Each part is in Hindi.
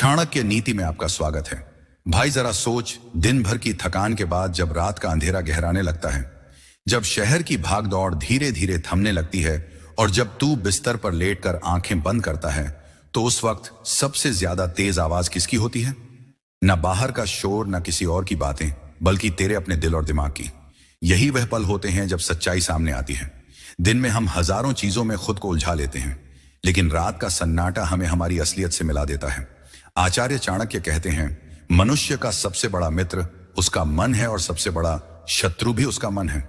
चाणक्य नीति में आपका स्वागत है। भाई जरा सोच, दिन भर की थकान के बाद जब रात का अंधेरा गहराने लगता है, जब शहर की भागदौड़ धीरे धीरे थमने लगती है और जब तू बिस्तर पर लेटकर आंखें बंद करता है, तो उस वक्त सबसे ज्यादा तेज आवाज किसकी होती है? न बाहर का शोर, न किसी और की बातें, बल्कि तेरे अपने दिल और दिमाग की। यही वह पल होते हैं जब सच्चाई सामने आती है। दिन में हम हजारों चीजों में खुद को उलझा लेते हैं, लेकिन रात का सन्नाटा हमें हमारी असलियत से मिला देता है। आचार्य चाणक्य कहते हैं, मनुष्य का सबसे बड़ा मित्र उसका मन है और सबसे बड़ा शत्रु भी उसका मन है।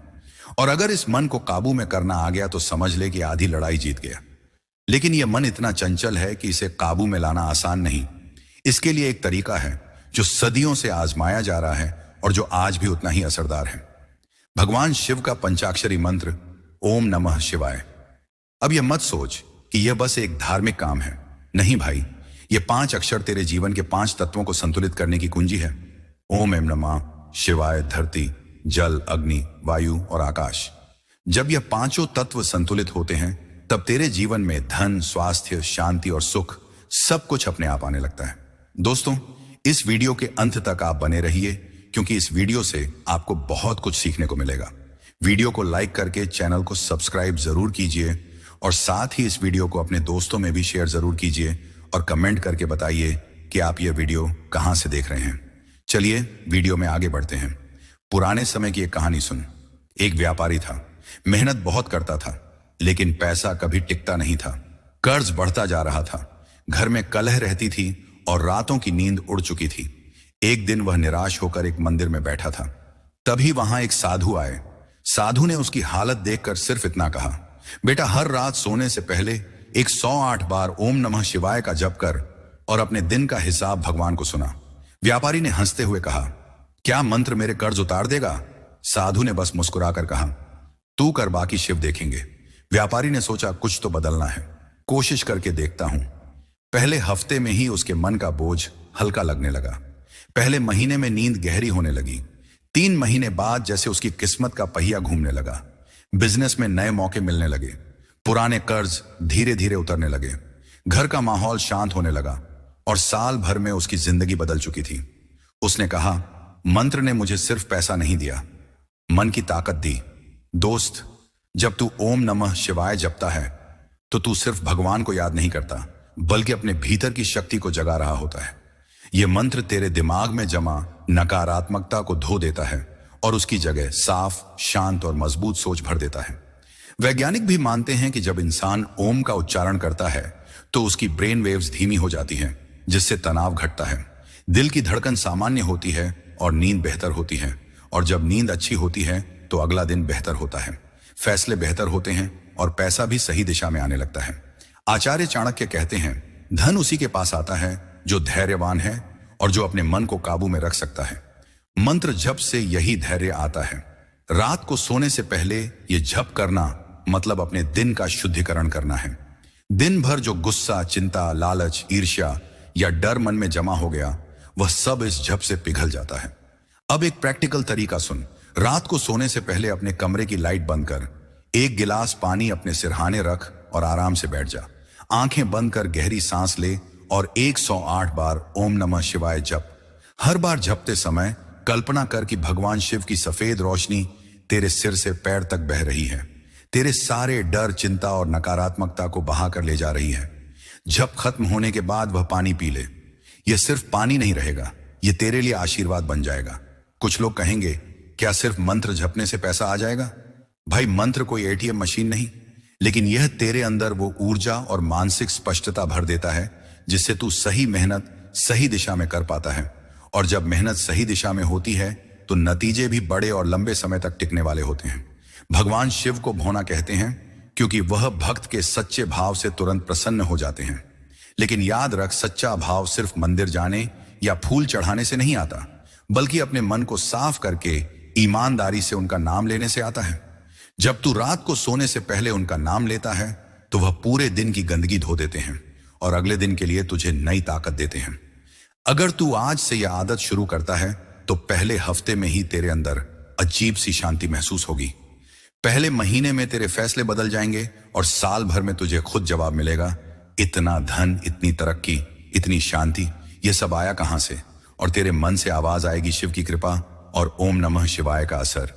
और अगर इस मन को काबू में करना आ गया तो समझ ले कि आधी लड़ाई जीत गया। लेकिन यह मन इतना चंचल है कि इसे काबू में लाना आसान नहीं। इसके लिए एक तरीका है जो सदियों से आजमाया जा रहा है और जो आज भी उतना ही असरदार है। भगवान शिव का पंचाक्षरी मंत्र ओम नमः शिवाय। अब यह मत सोच कि यह बस एक धार्मिक काम है। नहीं भाई, ये 5 अक्षर तेरे जीवन के 5 तत्वों को संतुलित करने की कुंजी है। ओम एम नमः शिवाय, धरती, जल, अग्नि, वायु और आकाश। जब यह 5 तत्व संतुलित होते हैं, तब तेरे जीवन में धन, स्वास्थ्य, शांति और सुख सब कुछ अपने आप आने लगता है। दोस्तों, इस वीडियो के अंत तक आप बने रहिए, क्योंकि इस वीडियो से आपको बहुत कुछ सीखने को मिलेगा। वीडियो को लाइक करके चैनल को सब्सक्राइब जरूर कीजिए और साथ ही इस वीडियो को अपने दोस्तों में भी शेयर जरूर कीजिए और कमेंट करके बताइए कि आप ये वीडियो कहां से देख रहे हैं। चलिए वीडियो में आगे बढ़ते हैं। पुराने समय की एक कहानी सुन। एक व्यापारी था, मेहनत बहुत करता था, लेकिन पैसा कभी टिकता नहीं था। कर्ज बढ़ता जा रहा था, घर में कलह रहती थी और रातों की नींद उड़ चुकी थी। एक दिन वह निराश होकर एक मंदिर में बैठा था। तभी वहां एक साधु आए। साधु ने उसकी हालत देखकर सिर्फ इतना कहा, बेटा, हर रात सोने से पहले 108 बार ओम नमः शिवाय का जप कर और अपने दिन का हिसाब भगवान को सुना। व्यापारी ने हंसते हुए कहा, क्या मंत्र मेरे कर्ज उतार देगा? साधु ने बस मुस्कुराकर कहा, तू कर, बाकी शिव देखेंगे। व्यापारी ने सोचा, कुछ तो बदलना है, कोशिश करके देखता हूं। पहले हफ्ते में ही उसके मन का बोझ हल्का लगने लगा। पहले महीने में नींद गहरी होने लगी। 3 महीने बाद जैसे उसकी किस्मत का पहिया घूमने लगा। बिजनेस में नए मौके मिलने लगे। पुराने कर्ज धीरे धीरे उतरने लगे। घर का माहौल शांत होने लगा और साल भर में उसकी जिंदगी बदल चुकी थी। उसने कहा, मंत्र ने मुझे सिर्फ पैसा नहीं दिया, मन की ताकत दी। दोस्त, जब तू ओम नमः शिवाय जपता है तो तू सिर्फ भगवान को याद नहीं करता, बल्कि अपने भीतर की शक्ति को जगा रहा होता है। यह मंत्र तेरे दिमाग में जमा नकारात्मकता को धो देता है और उसकी जगह साफ, शांत और मजबूत सोच भर देता है। वैज्ञानिक भी मानते हैं कि जब इंसान ओम का उच्चारण करता है तो उसकी ब्रेन वेव्स धीमी हो जाती हैं, जिससे तनाव घटता है, दिल की धड़कन सामान्य होती है और नींद बेहतर होती है। और जब नींद अच्छी होती है तो अगला दिन बेहतर होता है, फैसले बेहतर होते हैं और पैसा भी सही दिशा में आने लगता है। आचार्य चाणक्य कहते हैं, धन उसी के पास आता है जो धैर्यवान है और जो अपने मन को काबू में रख सकता है। मंत्र जप से यही धैर्य आता है। रात को सोने से पहले यह जप करना मतलब अपने दिन का शुद्धिकरण करना है। दिन भर जो गुस्सा, चिंता, लालच, ईर्ष्या या डर मन में जमा हो गया, वह सब इस जप से पिघल जाता है। अब एक प्रैक्टिकल तरीका सुन। रात को सोने से पहले अपने कमरे की लाइट बंद कर, 1 गिलास पानी अपने सिरहाने रख और आराम से बैठ जा। आंखें बंद कर गहरी सांस ले और 108 बार ओम नमः शिवाय जप। हर बार जपते समय कल्पना कर कि भगवान शिव की सफेद रोशनी तेरे सिर से पैर तक बह रही है, तेरे सारे डर, चिंता और नकारात्मकता को बहा कर ले जा रही है। जप खत्म होने के बाद वह पानी पी ले। यह सिर्फ पानी नहीं रहेगा, यह तेरे लिए आशीर्वाद बन जाएगा। कुछ लोग कहेंगे, क्या सिर्फ मंत्र जपने से पैसा आ जाएगा? भाई, मंत्र कोई ATM मशीन नहीं, लेकिन यह तेरे अंदर वो ऊर्जा और मानसिक स्पष्टता भर देता है जिससे तू सही मेहनत सही दिशा में कर पाता है। और जब मेहनत सही दिशा में होती है तो नतीजे भी बड़े और लंबे समय तक टिकने वाले होते हैं। भगवान शिव को भोना कहते हैं क्योंकि वह भक्त के सच्चे भाव से तुरंत प्रसन्न हो जाते हैं। लेकिन याद रख, सच्चा भाव सिर्फ मंदिर जाने या फूल चढ़ाने से नहीं आता, बल्कि अपने मन को साफ करके ईमानदारी से उनका नाम लेने से आता है। जब तू रात को सोने से पहले उनका नाम लेता है तो वह पूरे दिन की गंदगी धो देते हैं और अगले दिन के लिए तुझे नई ताकत देते हैं। अगर तू आज से यह आदत शुरू करता है तो पहले हफ्ते में ही तेरे अंदर अजीब सी शांति महसूस होगी। पहले महीने में तेरे फैसले बदल जाएंगे और साल भर में तुझे खुद जवाब मिलेगा, इतना धन, इतनी तरक्की, इतनी शांति, ये सब आया कहां से? और तेरे मन से आवाज आएगी शिव की कृपा और ओम नमः शिवाय का असर।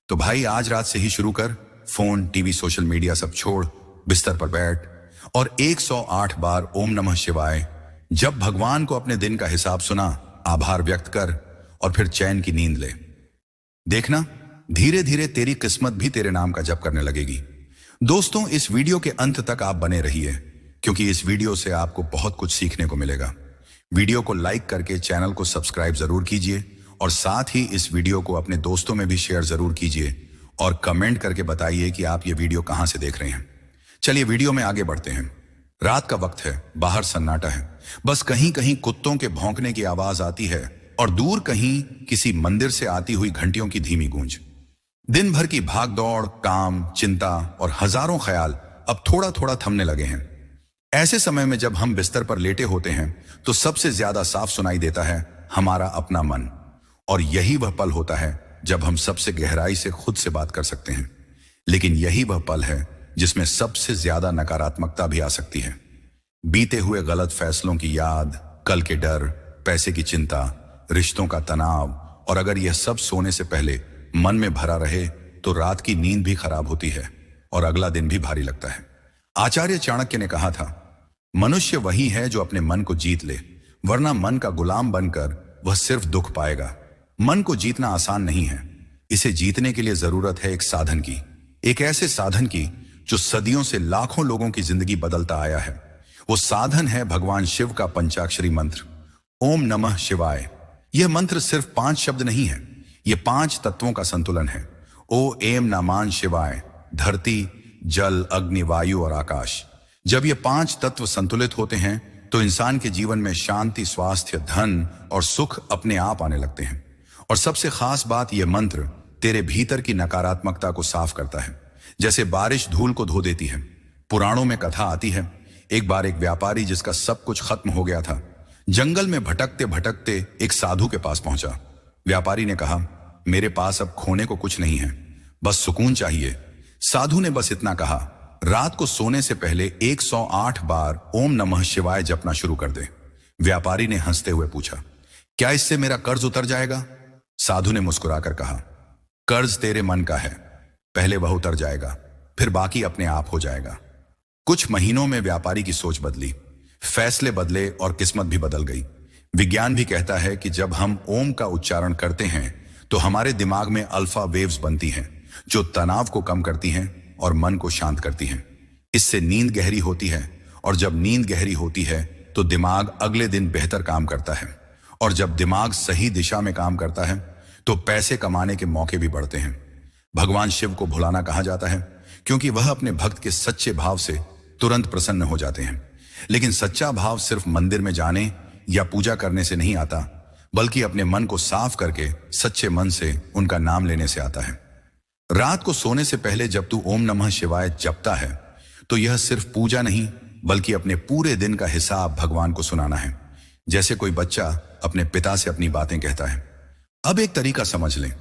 तो भाई आज रात से ही शुरू कर, फोन, टीवी, सोशल मीडिया सब छोड़, बिस्तर पर बैठ और 108 बार ओम नमः शिवाय जब भगवान को अपने दिन का हिसाब सुना, आभार व्यक्त कर और फिर चैन की नींद ले। देखना, धीरे धीरे तेरी किस्मत भी तेरे नाम का जप करने लगेगी। दोस्तों, इस वीडियो के अंत तक आप बने रहिए, क्योंकि इस वीडियो से आपको बहुत कुछ सीखने को मिलेगा। वीडियो को लाइक करके चैनल को सब्सक्राइब जरूर कीजिए और साथ ही इस वीडियो को अपने दोस्तों में भी शेयर जरूर कीजिए और कमेंट करके बताइए कि आप ये वीडियो कहां से देख रहे हैं। चलिए वीडियो में आगे बढ़ते हैं। रात का वक्त है, बाहर सन्नाटा है, बस कहीं कहीं कुत्तों के भौंकने की आवाज आती है और दूर कहीं किसी मंदिर से आती हुई घंटियों की धीमी गूंज। दिन भर की भाग दौड़, काम, चिंता और हजारों ख्याल अब थोड़ा थोड़ा थमने लगे हैं। ऐसे समय में जब हम बिस्तर पर लेटे होते हैं तो सबसे ज्यादा साफ सुनाई देता है हमारा अपना मन, और यही वह पल होता है जब हम सबसे गहराई से खुद से बात कर सकते हैं। लेकिन यही वह पल है जिसमें सबसे ज्यादा नकारात्मकता भी आ सकती है। बीते हुए गलत फैसलों की याद, कल के डर, पैसे की चिंता, रिश्तों का तनाव, और अगर यह सब सोने से पहले मन में भरा रहे तो रात की नींद भी खराब होती है और अगला दिन भी भारी लगता है। आचार्य चाणक्य ने कहा था, मनुष्य वही है जो अपने मन को जीत ले, वरना मन का गुलाम बनकर वह सिर्फ दुख पाएगा। मन को जीतना आसान नहीं है। इसे जीतने के लिए जरूरत है एक साधन की, एक ऐसे साधन की जो सदियों से लाखों लोगों की जिंदगी बदलता आया है। वो साधन है भगवान शिव का पंचाक्षरी मंत्र ओम नमः शिवाय। यह मंत्र सिर्फ 5 शब्द नहीं है, यह 5 तत्वों का संतुलन है। ओ एम नमान शिवाय, धरती, जल, अग्नि, वायु और आकाश। जब ये 5 तत्व संतुलित होते हैं तो इंसान के जीवन में शांति, स्वास्थ्य, धन और सुख अपने आप आने लगते हैं। और सबसे खास बात, यह मंत्र तेरे भीतर की नकारात्मकता को साफ करता है, जैसे बारिश धूल को धो देती है। पुराणों में कथा आती है, एक बार एक व्यापारी जिसका सब कुछ खत्म हो गया था, जंगल में भटकते भटकते एक साधु के पास पहुंचा। व्यापारी ने कहा, मेरे पास अब खोने को कुछ नहीं है, बस सुकून चाहिए। साधु ने बस इतना कहा, रात को सोने से पहले 108 बार ओम नमः शिवाय जपना शुरू कर दे। व्यापारी ने हंसते हुए पूछा, क्या इससे मेरा कर्ज उतर जाएगा? साधु ने मुस्कुराकर कहा, कर्ज तेरे मन का है, पहले वह उतर जाएगा, फिर बाकी अपने आप हो जाएगा। कुछ महीनों में व्यापारी की सोच बदली, फैसले बदले और किस्मत भी बदल गई। विज्ञान भी कहता है कि जब हम ओम का उच्चारण करते हैं तो हमारे दिमाग में अल्फा वेव्स बनती हैं, जो तनाव को कम करती हैं और मन को शांत करती हैं। इससे नींद गहरी होती है, और जब नींद गहरी होती है तो दिमाग अगले दिन बेहतर काम करता है, और जब दिमाग सही दिशा में काम करता है तो पैसे कमाने के मौके भी बढ़ते हैं। भगवान शिव को भुलाना कहा जाता है क्योंकि वह अपने भक्त के सच्चे भाव से तुरंत प्रसन्न हो जाते हैं। लेकिन सच्चा भाव सिर्फ मंदिर में जाने या पूजा करने से नहीं आता, बल्कि अपने मन को साफ करके सच्चे मन से उनका नाम लेने से आता है। रात को सोने से पहले जब तू ओम नमः शिवाय जपता है तो यह सिर्फ पूजा नहीं, बल्कि अपने पूरे दिन का हिसाब भगवान को सुनाना है, जैसे कोई बच्चा अपने पिता से अपनी बातें कहता है। अब एक तरीका समझ लें,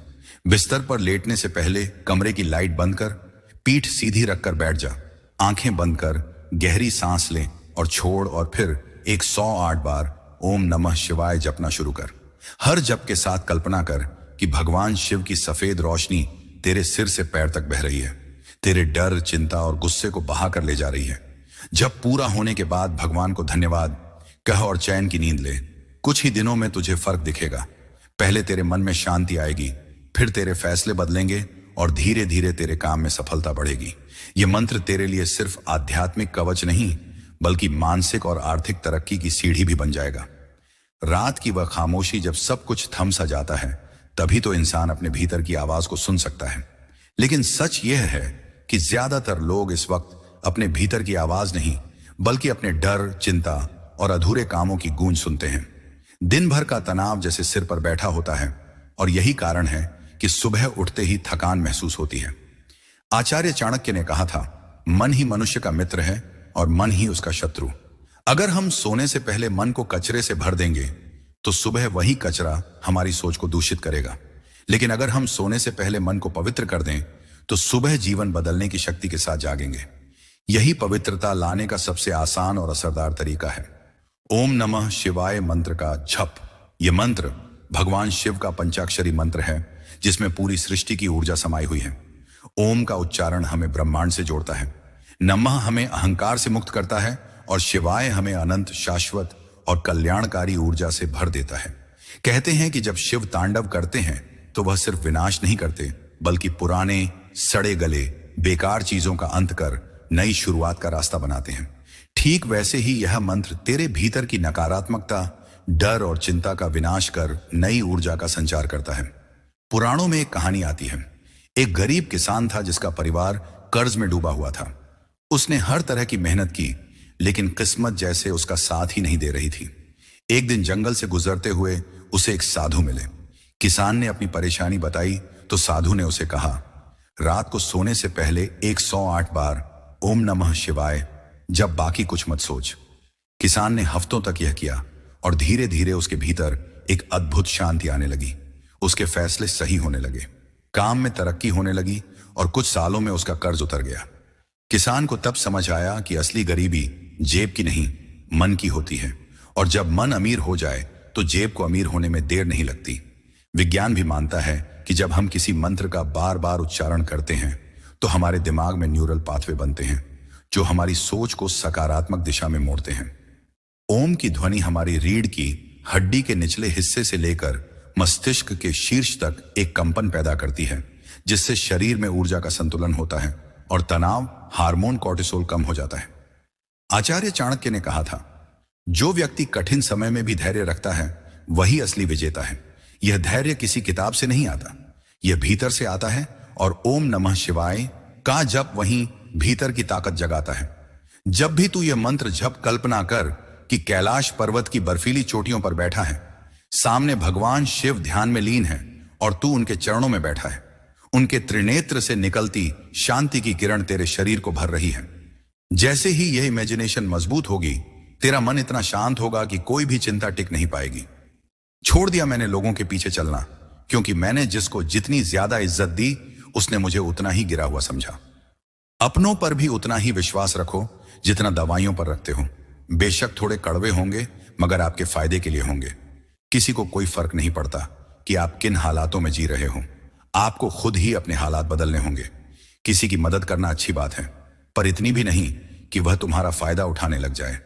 बिस्तर पर लेटने से पहले कमरे की लाइट बंद कर, पीठ सीधी रखकर बैठ जा, आंखें बंद कर, गहरी सांस ले और छोड़, और फिर 108 बार ओम नमः शिवाय जपना शुरू कर। हर जप के साथ कल्पना कर कि भगवान शिव की सफेद रोशनी तेरे सिर से पैर तक बह रही है, तेरे डर, चिंता और गुस्से को बहा कर ले जा रही है। जब पूरा होने के बाद भगवान को धन्यवाद कह और चैन की नींद ले। कुछ ही दिनों में तुझे फर्क दिखेगा। पहले तेरे मन में शांति आएगी, फिर तेरे फैसले बदलेंगे और धीरे धीरे तेरे काम में सफलता बढ़ेगी। यह मंत्र तेरे लिए सिर्फ आध्यात्मिक कवच नहीं, बल्कि मानसिक और आर्थिक तरक्की की सीढ़ी भी बन जाएगा। रात की वह खामोशी जब सब कुछ थम सा जाता है, तभी तो इंसान अपने भीतर की आवाज को सुन सकता है। लेकिन सच यह है कि ज्यादातर लोग इस वक्त अपने भीतर की आवाज नहीं, बल्कि अपने डर, चिंता और अधूरे कामों की गूंज सुनते हैं। दिन भर का तनाव जैसे सिर पर बैठा होता है, और यही कारण है कि सुबह उठते ही थकान महसूस होती है। आचार्य चाणक्य ने कहा था, मन ही मनुष्य का मित्र है और मन ही उसका शत्रु। अगर हम सोने से पहले मन को कचरे से भर देंगे तो सुबह वही कचरा हमारी सोच को दूषित करेगा। लेकिन अगर हम सोने से पहले मन को पवित्र कर दें तो सुबह जीवन बदलने की शक्ति के साथ जागेंगे। यही पवित्रता लाने का सबसे आसान और असरदार तरीका है। ओम नमः शिवाय मंत्र का जप। यह मंत्र भगवान शिव का पंचाक्षरी मंत्र है, जिसमें पूरी सृष्टि की ऊर्जा समाई हुई है। ओम का उच्चारण हमें ब्रह्मांड से जोड़ता है, नमः हमें अहंकार से मुक्त करता है और शिवाय हमें अनंत, शाश्वत और कल्याणकारी ऊर्जा से भर देता है। कहते हैं कि जब शिव तांडव करते हैं तो वह सिर्फ विनाश नहीं करते, बल्कि पुराने, सड़े गले, बेकार चीजों का अंत कर नई शुरुआत का रास्ता बनाते हैं। ठीक वैसे ही यह मंत्र तेरे भीतर की नकारात्मकता, डर और चिंता का विनाश कर नई ऊर्जा का संचार करता है। पुराणों में एक कहानी आती है। एक गरीब किसान था जिसका परिवार कर्ज में डूबा हुआ था। उसने हर तरह की मेहनत की, लेकिन किस्मत जैसे उसका साथ ही नहीं दे रही थी। एक दिन जंगल से गुजरते हुए उसे एक साधु मिले। किसान ने अपनी परेशानी बताई तो साधु ने उसे कहा, रात को सोने से पहले 108 बार ओम नमः शिवाय जब, बाकी कुछ मत सोच। किसान ने हफ्तों तक यह किया और धीरे धीरे उसके भीतर एक अद्भुत शांति आने लगी। उसके फैसले सही होने लगे, काम में तरक्की होने लगी और कुछ सालों में उसका कर्ज उतर गया। किसान को तब समझ आया कि असली गरीबी जेब की नहीं, मन की होती है, और जब मन अमीर हो जाए तो जेब को अमीर होने में देर नहीं लगती। विज्ञान भी मानता है कि जब हम किसी मंत्र का बार बार उच्चारण करते हैं तो हमारे दिमाग में न्यूरल पाथवे बनते हैं, जो हमारी सोच को सकारात्मक दिशा में मोड़ते हैं। ओम की ध्वनि हमारी रीढ़ की हड्डी के निचले हिस्से से लेकर मस्तिष्क के शीर्ष तक एक कंपन पैदा करती है, जिससे शरीर में ऊर्जा का संतुलन होता है और तनाव हार्मोन कोर्टिसोल कम हो जाता है। आचार्य चाणक्य ने कहा था, जो व्यक्ति कठिन समय में भी धैर्य रखता है वही असली विजेता है। यह धैर्य किसी किताब से नहीं आता, यह भीतर से आता है, और ओम नमः शिवाय का जप वहीं भीतर की ताकत जगाता है। जब भी तू यह मंत्र जप, कल्पना कर कि कैलाश पर्वत की बर्फीली चोटियों पर बैठा है, सामने भगवान शिव ध्यान में लीन है और तू उनके चरणों में बैठा है। उनके त्रिनेत्र से निकलती शांति की किरण तेरे शरीर को भर रही है। जैसे ही यह इमेजिनेशन मजबूत होगी, तेरा मन इतना शांत होगा कि कोई भी चिंता टिक नहीं पाएगी। छोड़ दिया मैंने लोगों के पीछे चलना, क्योंकि मैंने जिसको जितनी ज्यादा इज्जत दी उसने मुझे उतना ही गिरा हुआ समझा। अपनों पर भी उतना ही विश्वास रखो जितना दवाइयों पर रखते हो। बेशक थोड़े कड़वे होंगे, मगर आपके फायदे के लिए होंगे। किसी को कोई फर्क नहीं पड़ता कि आप किन हालातों में जी रहे हो। आपको खुद ही अपने हालात बदलने होंगे। किसी की मदद करना अच्छी बात है, पर इतनी भी नहीं कि वह तुम्हारा फायदा उठाने लग जाए।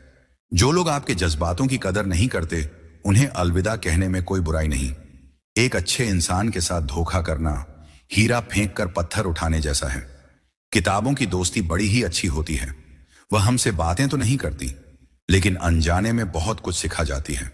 जो लोग आपके जज्बातों की कदर नहीं करते, उन्हें अलविदा कहने में कोई बुराई नहीं। एक अच्छे इंसान के साथ धोखा करना हीरा फेंक कर पत्थर उठाने जैसा है। किताबों की दोस्ती बड़ी ही अच्छी होती है। वह हमसे बातें तो नहीं करती, लेकिन अनजाने में बहुत कुछ सिखा जाती है।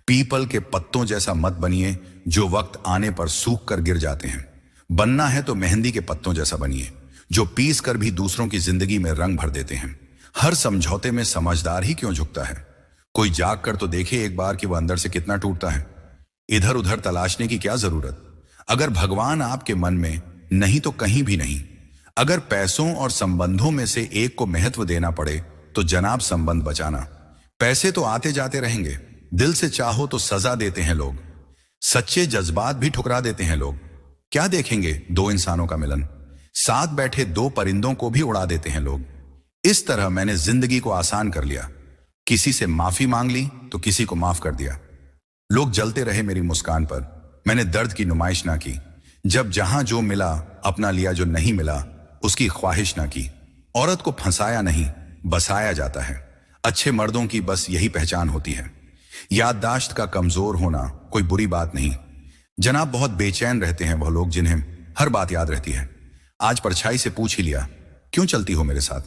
पीपल के पत्तों जैसा मत बनिए जो वक्त आने पर सूख कर गिर जाते हैं। बनना है तो मेहंदी के पत्तों जैसा बनिए, जो पीस कर भी दूसरों की जिंदगी में रंग भर देते हैं। हर समझौते में समझदार ही क्यों झुकता है? कोई जाग कर तो देखे एक बार कि वह अंदर से कितना टूटता है। इधर उधर तलाशने की क्या जरूरत? अगर भगवान आपके मन में नहीं तो कहीं भी नहीं। अगर पैसों और संबंधों में से एक को महत्व देना पड़े तो जनाब संबंध बचाना। पैसे तो आते जाते रहेंगे, दिल से चाहो तो सजा देते हैं लोग। सच्चे जज्बात भी ठुकरा देते हैं लोग। क्या देखेंगे दो इंसानों का मिलन? साथ बैठे दो परिंदों को भी उड़ा देते हैं लोग। इस तरह मैंने जिंदगी को आसान कर लिया। किसी से माफी मांग ली तो किसी को माफ कर दिया। लोग जलते रहे मेरी मुस्कान पर, मैंने दर्द की नुमाइश ना की। जब जहां जो मिला अपना लिया, जो नहीं मिला उसकी ख्वाहिश ना की। औरत को फंसाया नहीं, बसाया जाता है। अच्छे मर्दों की बस यही पहचान होती है। याददाश्त का कमजोर होना कोई बुरी बात नहीं। जनाब बहुत बेचैन रहते हैं वह लोग जिन्हें हर बात याद रहती है। आज परछाई से पूछ ही लिया, क्यों चलती हो मेरे साथ?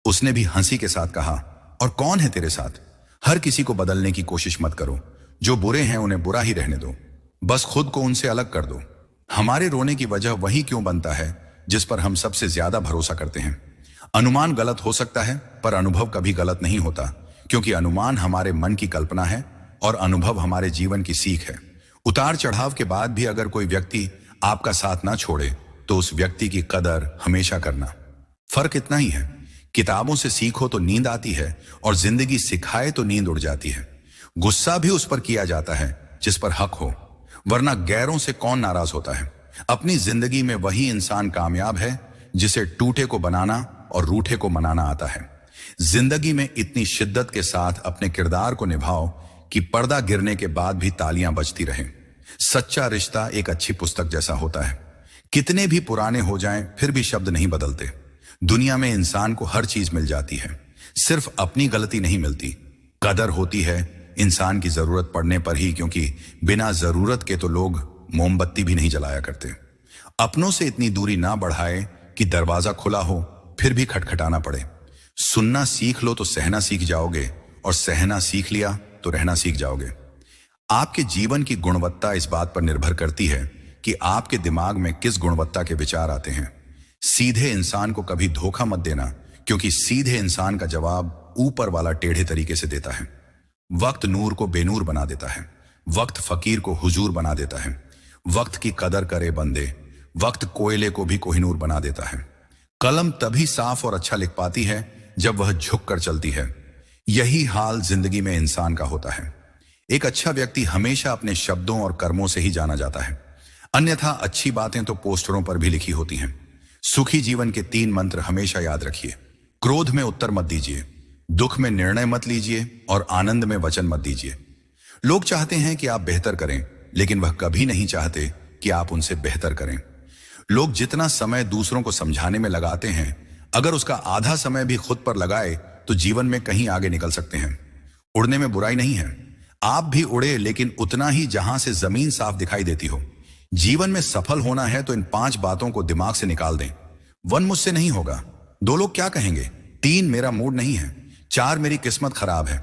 उसने भी हंसी के साथ कहा, और कौन है तेरे साथ? हर किसी को बदलने की कोशिश मत करो। जो बुरे हैं उन्हें बुरा ही रहने दो, बस खुद को उनसे अलग कर दो। हमारे रोने की वजह वही क्यों बनता है जिस पर हम सबसे ज्यादा भरोसा करते हैं। अनुमान गलत हो सकता है, पर अनुभव कभी गलत नहीं होता, क्योंकि अनुमान हमारे मन की कल्पना है और अनुभव हमारे जीवन की सीख है। उतार चढ़ाव के बाद भी अगर कोई व्यक्ति आपका साथ ना छोड़े तो उस व्यक्ति की कदर हमेशा करना। फर्क इतना ही है, किताबों से सीखो तो नींद आती है और जिंदगी सिखाए तो नींद उड़ जाती है। गुस्सा भी उस पर किया जाता है जिस पर हक हो, वरना गैरों से कौन नाराज होता है। अपनी जिंदगी में वही इंसान कामयाब है जिसे टूटे को बनाना और रूठे को मनाना आता है। जिंदगी में इतनी शिद्दत के साथ अपने किरदार को निभाओ कि पर्दा गिरने के बाद भी तालियां बजती रहें। सच्चा रिश्ता एक अच्छी पुस्तक जैसा होता है, कितने भी पुराने हो जाएं फिर भी शब्द नहीं बदलते। दुनिया में इंसान को हर चीज मिल जाती है, सिर्फ अपनी गलती नहीं मिलती। कदर होती है इंसान की जरूरत पड़ने पर ही, क्योंकि बिना जरूरत के तो लोग मोमबत्ती भी नहीं जलाया करते। अपनों से इतनी दूरी ना बढ़ाए कि दरवाजा खुला हो फिर भी खटखटाना पड़े। सुनना सीख लो तो सहना सीख जाओगे, और सहना सीख लिया तो रहना सीख जाओगे। आपके जीवन की गुणवत्ता इस बात पर निर्भर करती है कि आपके दिमाग में किस गुणवत्ता के विचार आते हैं। सीधे इंसान को कभी धोखा मत देना, क्योंकि सीधे इंसान का जवाब ऊपर वाला टेढ़े तरीके से देता है। वक्त नूर को बेनूर बना देता है, वक्त फकीर को हुजूर बना देता है। वक्त की कदर करे बंदे, वक्त कोयले को भी कोहिनूर बना देता है। कलम तभी साफ और अच्छा लिख पाती है जब वह झुक कर चलती है। यही हाल जिंदगी में इंसान का होता है। एक अच्छा व्यक्ति हमेशा अपने शब्दों और कर्मों से ही जाना जाता है, अन्यथा अच्छी बातें तो पोस्टरों पर भी लिखी होती हैं। सुखी जीवन के 3 मंत्र हमेशा याद रखिए। क्रोध में उत्तर मत दीजिए, दुख में निर्णय मत लीजिए, और आनंद में वचन मत दीजिए। लोग चाहते हैं कि आप बेहतर करें, लेकिन वह कभी नहीं चाहते कि आप उनसे बेहतर करें। लोग जितना समय दूसरों को समझाने में लगाते हैं, अगर उसका आधा समय भी खुद पर लगाए तो जीवन में कहीं आगे निकल सकते हैं। उड़ने में बुराई नहीं है, आप भी उड़े, लेकिन उतना ही जहां से जमीन साफ दिखाई देती हो। जीवन में सफल होना है तो इन 5 बातों को दिमाग से निकाल दें। 1 मुझसे नहीं होगा, 2 लोग क्या कहेंगे, 3 मेरा मूड नहीं है, 4 मेरी किस्मत खराब है,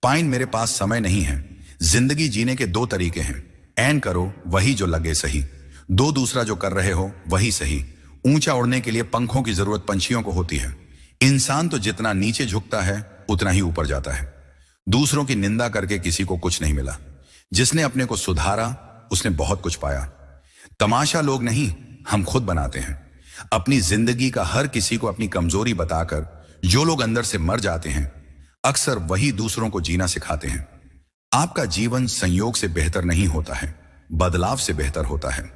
5 मेरे पास समय नहीं है। जिंदगी जीने के 2 तरीके हैं, ऐन करो वही जो लगे सही, 2 दूसरा जो कर रहे हो वही सही। ऊंचा उड़ने के लिए पंखों की जरूरत पंछियों को होती है। इंसान तो जितना नीचे झुकता है उतना ही ऊपर जाता है। दूसरों की निंदा करके किसी को कुछ नहीं मिला, जिसने अपने को सुधारा उसने बहुत कुछ पाया। तमाशा लोग नहीं, हम खुद बनाते हैं। अपनी जिंदगी का हर किसी को अपनी कमजोरी बताकर जो लोग अंदर से मर जाते हैं, अक्सर वही दूसरों को जीना सिखाते हैं। आपका जीवन संयोग से बेहतर नहीं होता है, बदलाव से बेहतर होता है।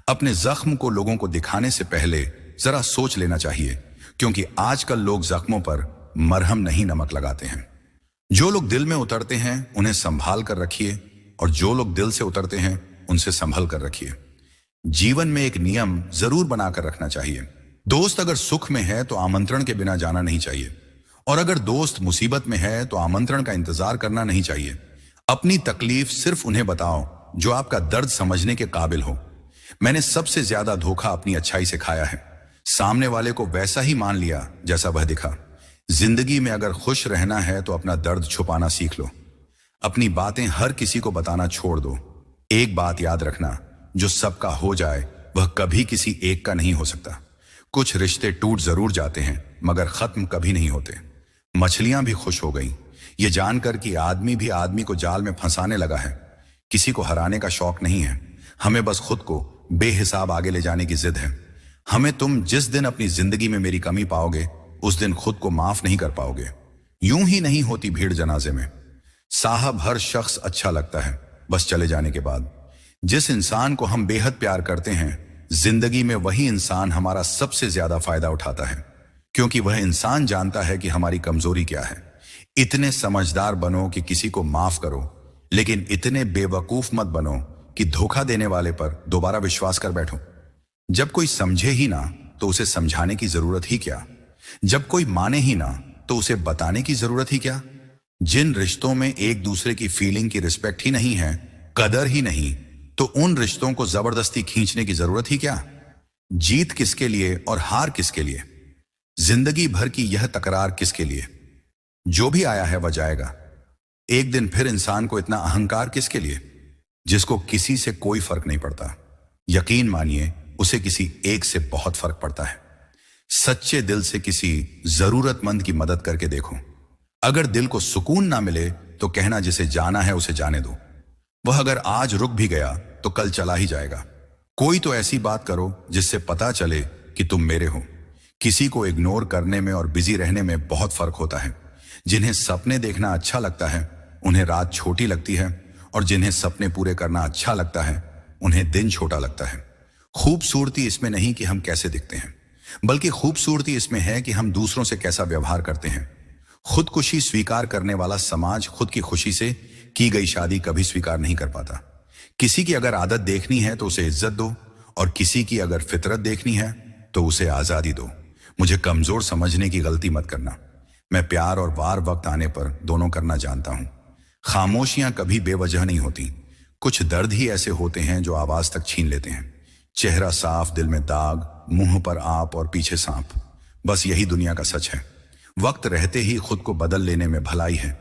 अपने जख्म को लोगों को दिखाने से पहले जरा सोच लेना चाहिए, क्योंकि आजकल लोग जख्मों पर मरहम नहीं नमक लगाते हैं। जो लोग दिल में उतरते हैं उन्हें संभाल कर रखिए, और जो लोग दिल से उतरते हैं उनसे संभल कर रखिए। जीवन में एक नियम जरूर बनाकर रखना चाहिए। दोस्त अगर सुख में है तो आमंत्रण के बिना जाना नहीं चाहिए, और अगर दोस्त मुसीबत में है तो आमंत्रण का इंतजार करना नहीं चाहिए। अपनी तकलीफ सिर्फ उन्हें बताओ जो आपका दर्द समझने के काबिल हो। मैंने सबसे ज्यादा धोखा अपनी अच्छाई से खाया है। सामने वाले को वैसा ही मान लिया जैसा वह दिखा। जिंदगी में अगर खुश रहना है तो अपना दर्द छुपाना सीख लो। अपनी बातें हर किसी को बताना छोड़ दो। एक बात याद रखना, जो सबका हो जाए वह कभी किसी एक का नहीं हो सकता। कुछ रिश्ते टूट जरूर जाते हैं, मगर खत्म कभी नहीं होते। मछलियां भी खुश हो गईं, ये जानकर कि आदमी भी आदमी को जाल में फंसाने लगा है। किसी को हराने का शौक नहीं है, हमें बस खुद को बेहिसाब आगे ले जाने की जिद है। हमें तुम जिस दिन अपनी जिंदगी में मेरी कमी पाओगे उस दिन खुद को माफ नहीं कर पाओगे। यूं ही नहीं होती भीड़ जनाजे में। साहब हर शख्स अच्छा लगता है बस चले जाने के बाद। जिस इंसान को हम बेहद प्यार करते हैं, जिंदगी में वही इंसान हमारा सबसे ज्यादा फायदा उठाता है, क्योंकि वह इंसान जानता है कि हमारी कमजोरी क्या है। इतने समझदार बनो कि किसी को माफ करो, लेकिन इतने बेवकूफ मत बनो कि धोखा देने वाले पर दोबारा विश्वास कर बैठो। जब कोई समझे ही ना तो उसे समझाने की जरूरत ही क्या। जब कोई माने ही ना तो उसे बताने की जरूरत ही क्या। जिन रिश्तों में एक दूसरे की फीलिंग की रिस्पेक्ट ही नहीं है, कदर ही नहीं, तो उन रिश्तों को जबरदस्ती खींचने की जरूरत ही क्या। जीत किसके लिए और हार किसके लिए। जिंदगी भर की यह तकरार किसके लिए। जो भी आया है वह जाएगा। एक दिन फिर इंसान को इतना अहंकार किसके लिए, जिसको किसी से कोई फर्क नहीं पड़ता। यकीन मानिए उसे किसी एक से बहुत फर्क पड़ता है। सच्चे दिल से किसी जरूरतमंद की मदद करके देखो। अगर दिल को सुकून ना मिले तो कहना जिसे जाना है उसे जाने दो। वह अगर आज रुक भी गया तो कल चला ही जाएगा। कोई तो ऐसी बात करो जिससे पता चले कि तुम मेरे हो। किसी को इग्नोर करने में और बिजी रहने में बहुत फर्क होता है। जिन्हें सपने देखना अच्छा लगता है उन्हें रात छोटी लगती है, और जिन्हें सपने पूरे करना अच्छा लगता है उन्हें दिन छोटा लगता है। खूबसूरती इसमें नहीं कि हम कैसे दिखते हैं, बल्कि खूबसूरती इसमें है कि हम दूसरों से कैसा व्यवहार करते हैं। खुदकुशी स्वीकार करने वाला समाज खुद की खुशी से की गई शादी कभी स्वीकार नहीं कर पाता। किसी की अगर आदत देखनी है तो उसे इज्जत दो, और किसी की अगर फितरत देखनी है तो उसे आजादी दो। मुझे कमजोर समझने की गलती मत करना। मैं प्यार और वार वक्त आने पर दोनों करना जानता हूं। खामोशियां कभी बेवजह नहीं होती। कुछ दर्द ही ऐसे होते हैं जो आवाज तक छीन लेते हैं। चेहरा साफ, दिल में दाग, मुंह पर आप और पीछे सांप। बस यही दुनिया का सच है। वक्त रहते ही खुद को बदल लेने में भलाई है,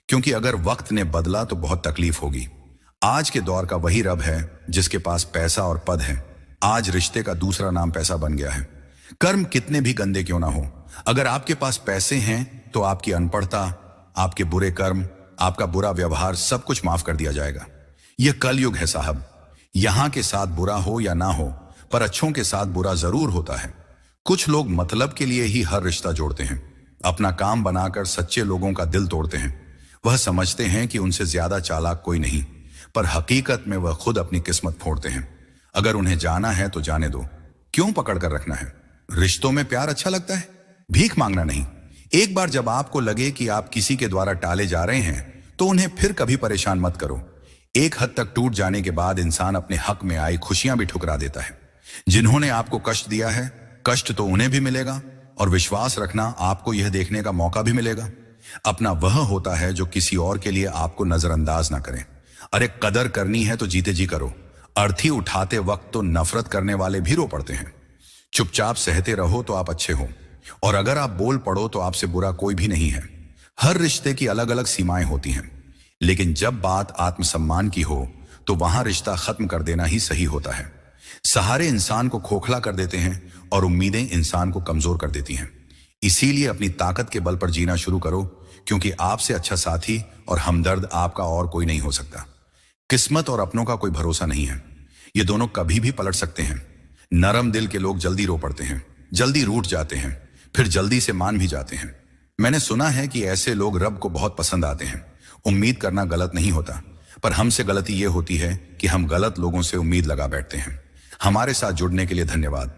क्योंकि अगर वक्त ने बदला तो बहुत तकलीफ होगी। आज के दौर का वही रब है जिसके पास पैसा और पद है। आज रिश्ते का दूसरा नाम पैसा बन गया है। कर्म कितने भी गंदे क्यों ना हो, अगर आपके पास पैसे हैं तो आपकी अनपढ़ता, आपके बुरे कर्म, आपका बुरा व्यवहार सब कुछ माफ कर दिया जाएगा। यह कलयुग है साहब। यहां के साथ बुरा हो या ना हो, पर अच्छों के साथ बुरा जरूर होता है। कुछ लोग मतलब के लिए ही हर रिश्ता जोड़ते हैं। अपना काम बनाकर सच्चे लोगों का दिल तोड़ते हैं। वह समझते हैं कि उनसे ज्यादा चालाक कोई नहीं, पर हकीकत में वह खुद अपनी किस्मत फोड़ते हैं। अगर उन्हें जाना है तो जाने दो, क्यों पकड़ कर रखना है। रिश्तों में प्यार अच्छा लगता है, भीख मांगना नहीं। एक बार जब आपको लगे कि आप किसी के द्वारा टाले जा रहे हैं तो उन्हें फिर कभी परेशान मत करो। एक हद तक टूट जाने के बाद इंसान अपने हक में आई खुशियां भी ठुकरा देता है। जिन्होंने आपको कष्ट दिया है, कष्ट तो उन्हें भी मिलेगा, और विश्वास रखना आपको यह देखने का मौका भी मिलेगा। अपना वह होता है जो किसी और के लिए आपको नजरअंदाज ना करे। अरे कदर करनी है तो जीते जी करो। अर्थी उठाते वक्त तो नफरत करने वाले भी रो पड़ते हैं। चुपचाप सहते रहो तो आप अच्छे हो, और अगर आप बोल पड़ो तो आपसे बुरा कोई भी नहीं है। हर रिश्ते की अलग अलग सीमाएं होती हैं, लेकिन जब बात आत्मसम्मान की हो तो वहां रिश्ता खत्म कर देना ही सही होता है। सहारे इंसान को खोखला कर देते हैं और उम्मीदें इंसान को कमजोर कर देती हैं। इसीलिए अपनी ताकत के बल पर जीना शुरू करो, क्योंकि आपसे अच्छा साथी और हमदर्द आपका और कोई नहीं हो सकता। किस्मत और अपनों का कोई भरोसा नहीं है, ये दोनों कभी भी पलट सकते हैं। नरम दिल के लोग जल्दी रो पड़ते हैं, जल्दी रूठ जाते हैं, फिर जल्दी से मान भी जाते हैं। मैंने सुना है कि ऐसे लोग रब को बहुत पसंद आते हैं। उम्मीद करना गलत नहीं होता, पर हमसे गलती यह होती है कि हम गलत लोगों से उम्मीद लगा बैठते हैं। हमारे साथ जुड़ने के लिए धन्यवाद।